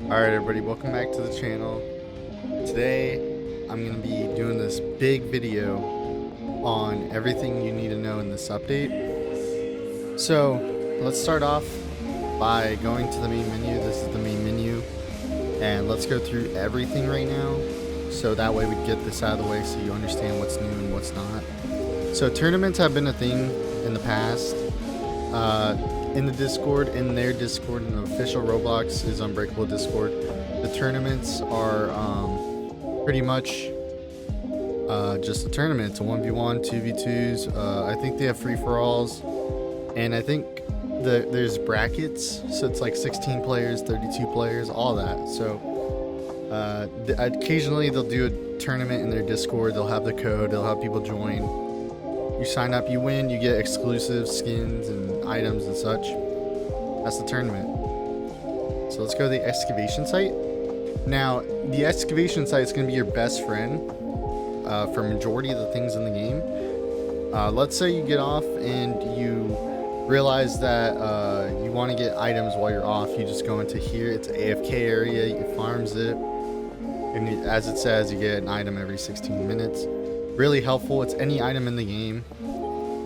Alright everybody, welcome back to the channel. Today I'm going to be doing this big video on everything you need to know in this update. So let's start off by going to the main menu. This is the main menu, and let's go through everything right now so that way we get this out of the way so you understand what's new and what's not. So tournaments have been a thing in the past. In the Discord, in their Discord, and the official Roblox is Unbreakable Discord. The tournaments are pretty much just a tournament. It's a 1v1, 2v2s. I think they have free-for-alls, and I think there's brackets, so it's like 16 players, 32 players, all that. So occasionally they'll do a tournament in their Discord. They'll have the code. They'll have people join. You sign up, you win, you get exclusive skins and items and such. That's the tournament. So let's go to the excavation site. Now, the excavation site is going to be your best friend for majority of the things in the game. Let's say you get off and you realize that you want to get items while you're off. You just go into here. It's an AFK area. It farms it. And as it says, you get an item every 16 minutes. Really helpful. It's any item in the game.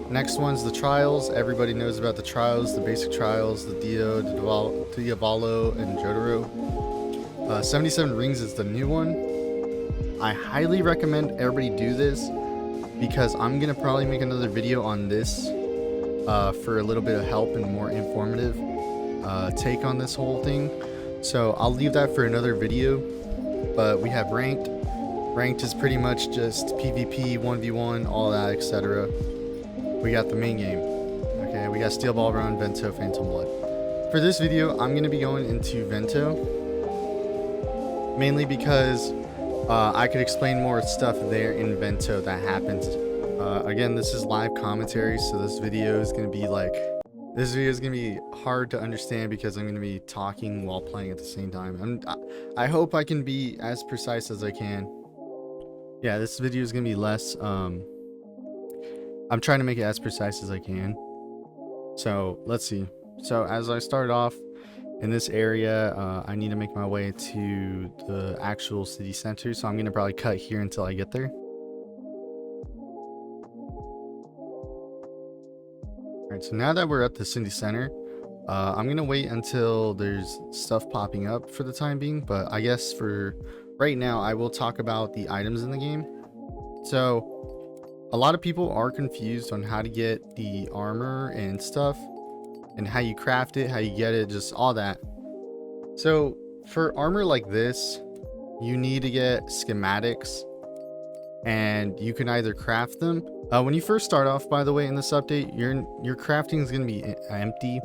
Next one's the trials. Everybody knows about the trials, the basic trials, the Dio, the Diavolo, and Jotaro. 77 rings is the new one. I highly recommend everybody do this because I'm gonna probably make another video on this for a little bit of help and more informative take on this whole thing. So I'll leave that for another video. But we have ranked. Ranked is pretty much just PvP, 1v1, all that, etc. We got the main game. Okay, we got Steel Ball Run, Vento, Phantom Blood. For this video, I'm going to be going into Vento. Mainly because I could explain more stuff there in Vento that happens. Again, this is live commentary, so this video is going to be hard to understand because I'm going to be talking while playing at the same time. I hope I can be as precise as I can. Yeah, this video is going to be less, I'm trying to make it as precise as I can. So, let's see. So, as I start off in this area, I need to make my way to the actual city center. So, I'm going to probably cut here until I get there. Alright, so now that we're at the city center, I'm going to wait until there's stuff popping up for the time being. But I guess for right now, I will talk about the items in the game. So, a lot of people are confused on how to get the armor and stuff, and how you craft it, how you get it, just all that. So, for armor like this, you need to get schematics, and you can either craft them. When you first start off, by the way, in this update, your crafting is going to be empty.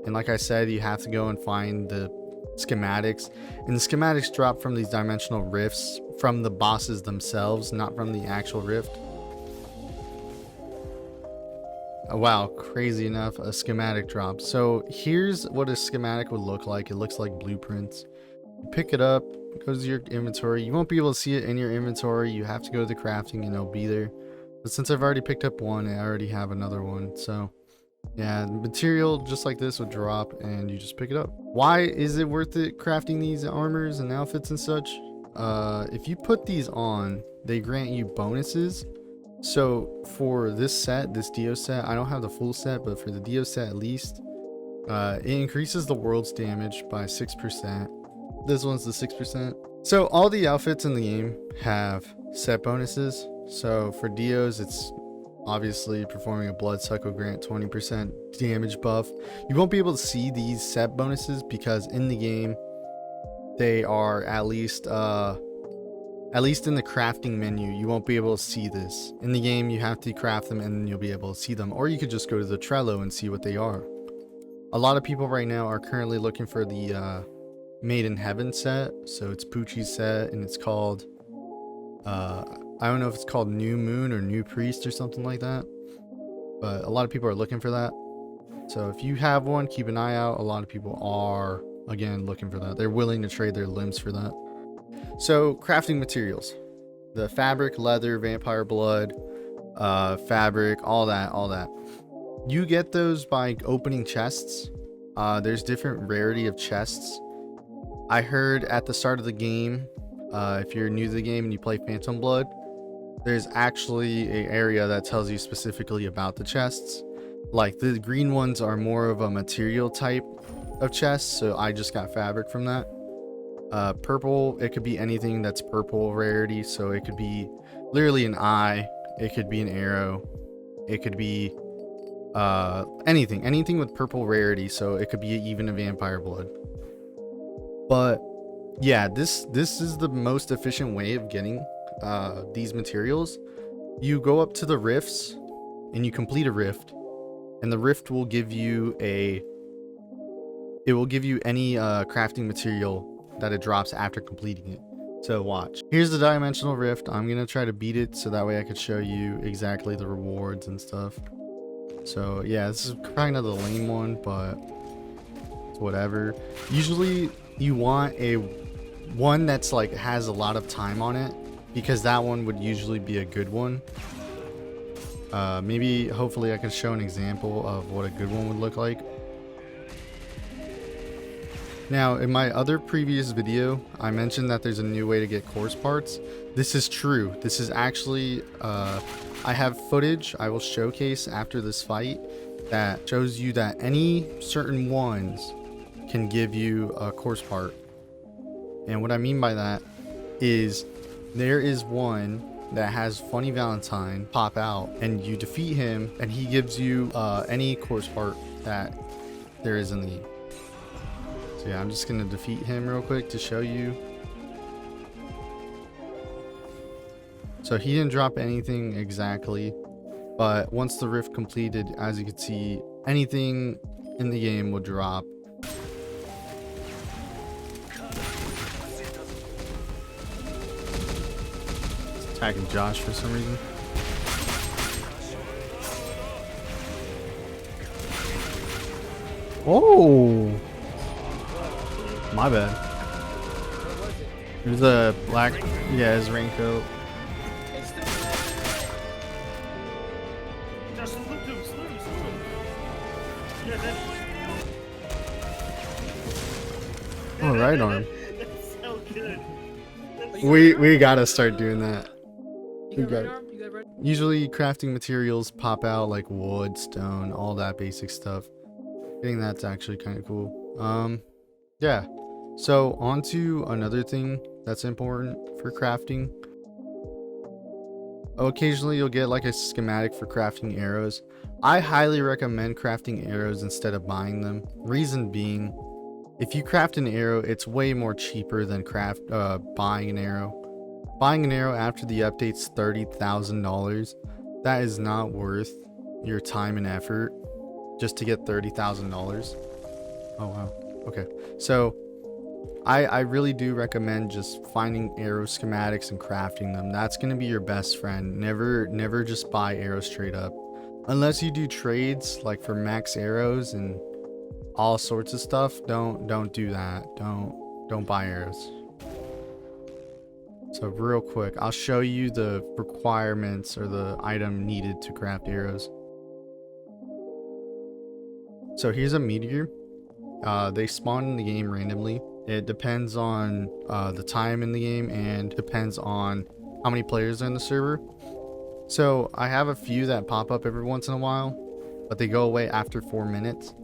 And like I said, you have to go and find the schematics, and the schematics drop from these dimensional rifts from the bosses themselves, not from the actual rift. Wow, crazy enough, a schematic drop. So here's what a schematic would look like. It looks like blueprints. You pick it up, goes to your inventory. You won't be able to see it in your inventory. You have to go to the crafting and it'll be there. But since I've already picked up one, I already have another one. So yeah, material just like this would drop and you just pick it up. Why is it worth it crafting these armors and outfits and such? If you put these on, they grant you bonuses. So for this set, this Dio set, I don't have the full set, but for the Dio set at least, it increases the world's damage by 6%. This one's the 6%. So all the outfits in the game have set bonuses. So for Dios, it's obviously performing a bloodsuck will grant 20% damage buff. You won't be able to see these set bonuses because in the game, they are at least in the crafting menu, you won't be able to see this. In the game, you have to craft them and then you'll be able to see them. Or you could just go to the Trello and see what they are. A lot of people right now are currently looking for the Made in Heaven set. So it's Poochie's set and it's called, I don't know if it's called New Moon or New Priest or something like that. But a lot of people are looking for that. So if you have one, keep an eye out. A lot of people are, again, looking for that. They're willing to trade their limbs for that. So, crafting materials. The fabric, leather, vampire blood, fabric, all that. You get those by opening chests. There's different rarity of chests. I heard at the start of the game, if you're new to the game and you play Phantom Blood, there's actually an area that tells you specifically about the chests. Like the green ones are more of a material type of chests, so I just got fabric from that. Purple, it could be anything that's purple rarity, so it could be literally an eye, it could be an arrow, it could be anything with purple rarity, so it could be even a vampire blood. But yeah, this is the most efficient way of getting these materials. You go up to the rifts and you complete a rift, and the rift will give you any crafting material that it drops after completing it. So watch. Here's the dimensional rift. I'm gonna try to beat it so that way I could show you exactly the rewards and stuff. So yeah, this is kind of the lame one, but it's whatever. Usually you want a one that's like has a lot of time on it, because that one would usually be a good one. Maybe hopefully I can show an example of what a good one would look like. Now, in my other previous video, I mentioned that there's a new way to get course parts. This is true. This is actually, I have footage I will showcase after this fight that shows you that any certain ones can give you a course part. And what I mean by that is there is one that has Funny Valentine pop out, and you defeat him and he gives you any course part that there is in the game. So yeah, I'm just gonna defeat him real quick to show you. So he didn't drop anything exactly, but once the rift completed, as you can see, anything in the game will drop. It's attacking Josh for some reason. Oh! My bad. There's a black, yeah, his raincoat. Oh, right arm. We gotta start doing that. Usually crafting materials pop out like wood, stone, all that basic stuff. Getting that's actually kind of cool. Yeah. So on to another thing that's important for crafting. Occasionally you'll get like a schematic for crafting arrows. I highly recommend crafting arrows instead of buying them. Reason being, if you craft an arrow, it's way more cheaper than buying an arrow. Buying an arrow after the update's $30,000. That is not worth your time and effort just to get $30,000. Oh wow. Okay. So I really do recommend just finding arrow schematics and crafting them. That's going to be your best friend. Never just buy arrows straight up. Unless you do trades like for max arrows and all sorts of stuff, don't do that. Don't buy arrows. So real quick, I'll show you the requirements or the item needed to craft arrows. So here's a meteor. They spawn in the game randomly. It depends on the time in the game and depends on how many players are in the server. So I have a few that pop up every once in a while, but they go away after 4 minutes.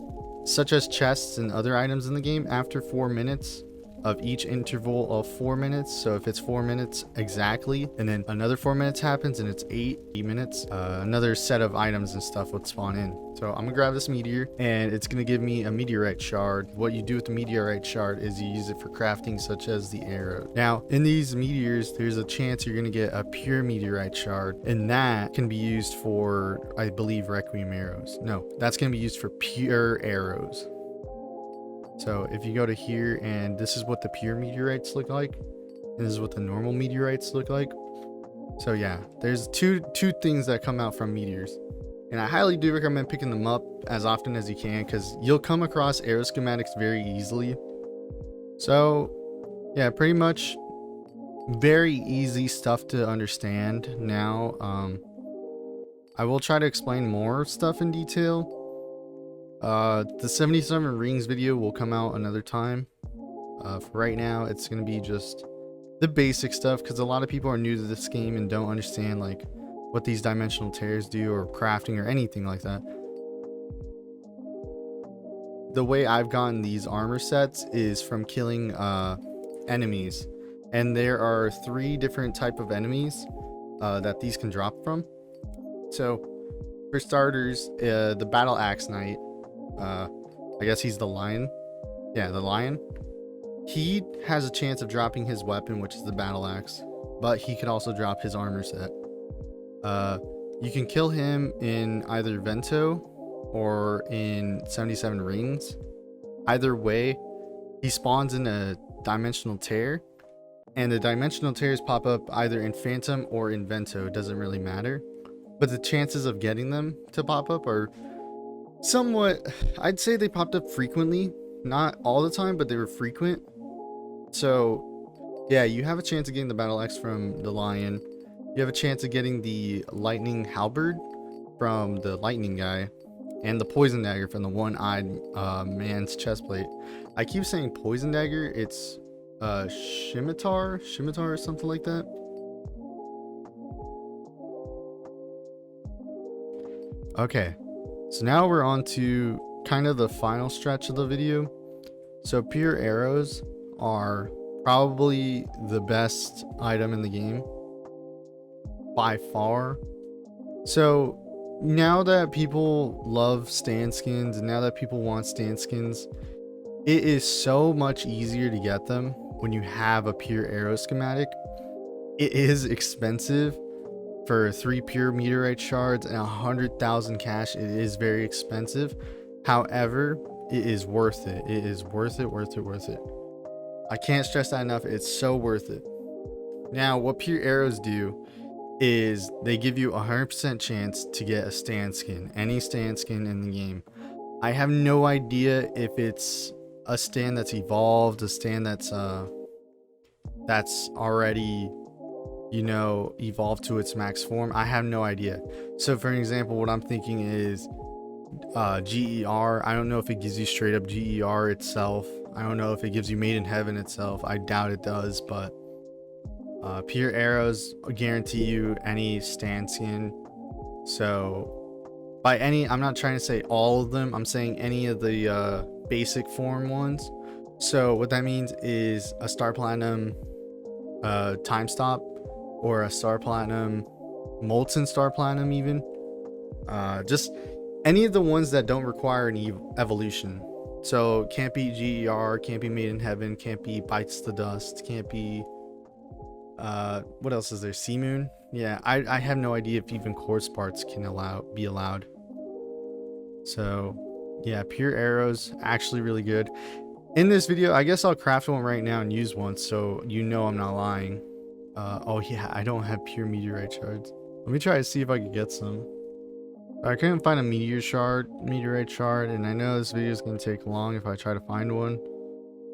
Such as chests and other items in the game after 4 minutes of each interval of 4 minutes. So if it's 4 minutes exactly, and then another 4 minutes happens and it's 8 minutes, another set of items and stuff would spawn in. So I'm gonna grab this meteor and it's gonna give me a meteorite shard. What you do with the meteorite shard is you use it for crafting, such as the arrow. Now in these meteors, there's a chance you're gonna get a pure meteorite shard, and that can be used for, I believe, requiem arrows. No, that's gonna be used for pure arrows. So if you go to here, and this is what the pure meteorites look like, and this is what the normal meteorites look like. So yeah, there's two things that come out from meteors, and I highly do recommend picking them up as often as you can, because you'll come across arrow schematics very easily. So yeah, pretty much very easy stuff to understand now. I will try to explain more stuff in detail. The 77 rings video will come out another time. For right now, it's going to be just the basic stuff because a lot of people are new to this game and don't understand like what these dimensional tears do or crafting or anything like that. The way I've gotten these armor sets is from killing enemies, and there are 3 different type of enemies that these can drop from. So for starters, the battle axe knight, I guess he's the lion. Yeah, the lion. He has a chance of dropping his weapon, which is the battle axe, but he could also drop his armor set. You can kill him in either Vento or in 77 rings. Either way, he spawns in a dimensional tear, and the dimensional tears pop up either in Phantom or in Vento. It doesn't really matter, but the chances of getting them to pop up are somewhat, I'd say they popped up frequently, not all the time, but they were frequent. So yeah, you have a chance of getting the battle axe from the lion. You have a chance of getting the lightning halberd from the lightning guy, and the poison dagger from the one-eyed man's chestplate. I keep saying poison dagger. It's scimitar or something like that. Okay, so now we're on to kind of the final stretch of the video. So pure arrows are probably the best item in the game by far. So now that people love stand skins and now that people want stand skins, it is so much easier to get them when you have a pure arrow schematic. It is expensive for 3 pure meteorite shards and 100,000 cash. It is very expensive. However, it is worth it. It is worth it. I can't stress that enough. It's so worth it. Now, what pure arrows do is they give you a 100% chance to get a stand skin, any stand skin in the game. I have no idea if it's a stand that's evolved, a stand that's already, you know, evolved to its max form. I have no idea. So for an example, what I'm thinking is GER. I don't know if it gives you straight up GER itself. I don't know if it gives you Made in Heaven itself. I doubt it does, but pure arrows guarantee you any stand skin. So by any, I'm not trying to say all of them, I'm saying any of the basic form ones. So what that means is a star platinum time stop, or a star platinum molten star platinum, even just any of the ones that don't require an evolution. So can't be GER, can't be Made in Heaven, can't be Bites the Dust, can't be what else is there? Sea Moon. Yeah, I have no idea if even quartz parts can be allowed. So yeah, pure arrows actually really good. In this video, I guess I'll craft one right now and use one, so you know I'm not lying. Oh yeah, I don't have pure meteorite shards. Let me try to see if I could get some. I couldn't find a meteorite shard, and I know this video is going to take long if I try to find one,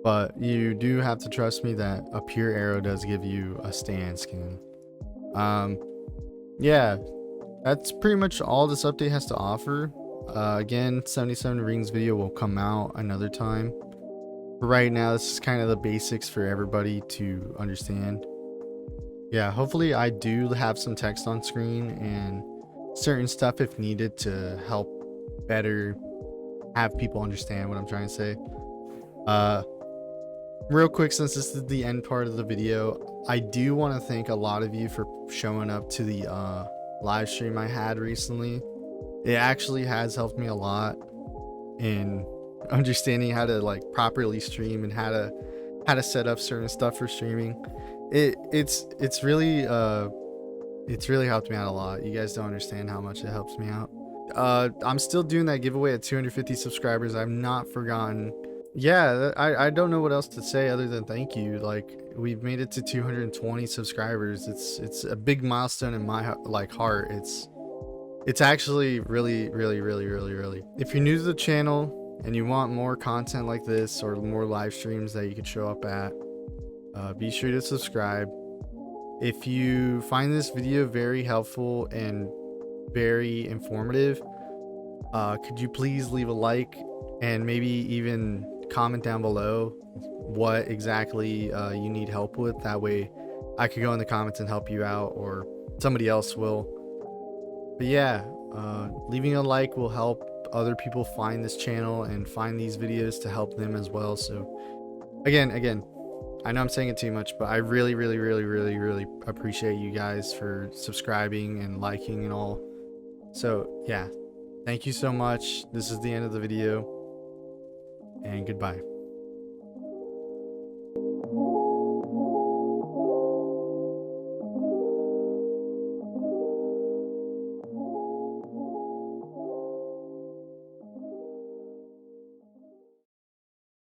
but you do have to trust me that a pure arrow does give you a stand skin. Yeah, that's pretty much all this update has to offer. Again, 77 rings video will come out another time. But right now, this is kind of the basics for everybody to understand. Yeah, hopefully I do have some text on screen and certain stuff if needed to help better have people understand what I'm trying to say. Real quick, since this is the end part of the video, I do want to thank a lot of you for showing up to the live stream I had recently. It actually has helped me a lot in understanding how to like properly stream and how to set up certain stuff for streaming. It's really helped me out a lot. You guys don't understand how much it helps me out. I'm still doing that giveaway at 250 subscribers. I've not forgotten. Yeah, I don't know what else to say other than thank you. Like, we've made it to 220 subscribers. It's a big milestone in my heart. It's actually really. If you're new to the channel and you want more content like this or more live streams that you could show up at, be sure to subscribe. If you find this video very helpful and very informative, could you please leave a like and maybe even comment down below, what exactly you need help with. That way I could go in the comments and help you out, or somebody else will. But yeah, leaving a like will help other people find this channel and find these videos to help them as well. So again, I know I'm saying it too much, but I really appreciate you guys for subscribing and liking and all. So yeah, thank you so much. This is the end of the video, and goodbye.